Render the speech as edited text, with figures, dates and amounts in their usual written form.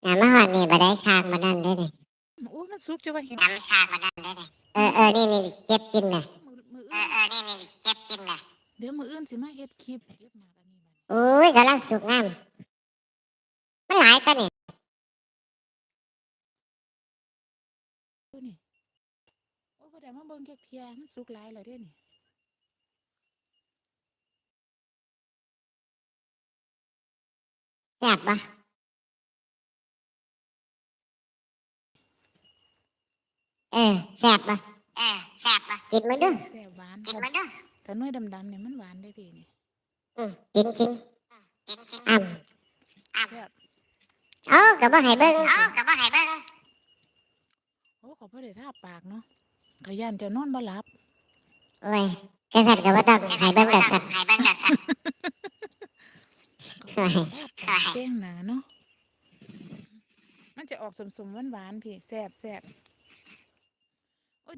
มาฮอดนี่บ่ได้ข้างบ่นั่นเด้อนี่โอ้ยมันสุกจะว่าเห็นข้างบ่นั่นเด้อนี่นี่เก็บกินน่ะมืออื่นนี่เก็บกินน่ะเดี๋ยวมืออื่นสิมาเฮ็ดคลิปเก็บหมากอันนี้บัดโอ้ยกำลังสุกงามมันหลายตัวนี่นี่โอ้ก็ได้มาเบิ่งแค่เที่ยมันสุกหลายแล้วเด้นี่แซ่บบ่แซ่บบ่กินมาเด้อแซ่บหวานกินมาเด้อถ้าหน่วยดำๆเนี่ยมันหวานได้พี่นี่กินอ้แซ่บก็บ่ให้เบิ่งโอ้ขอบ่ได้ทาปากเนาะก็ย่านจะนอนบ่หลับโอ้ยกษัตริย์ก็บ่ต้องให้เบิ่งดอกสัตว์โอ้ย ทาปากเต้งหนาเนาะมันจะออกสมๆหวานๆพี่แซ่บ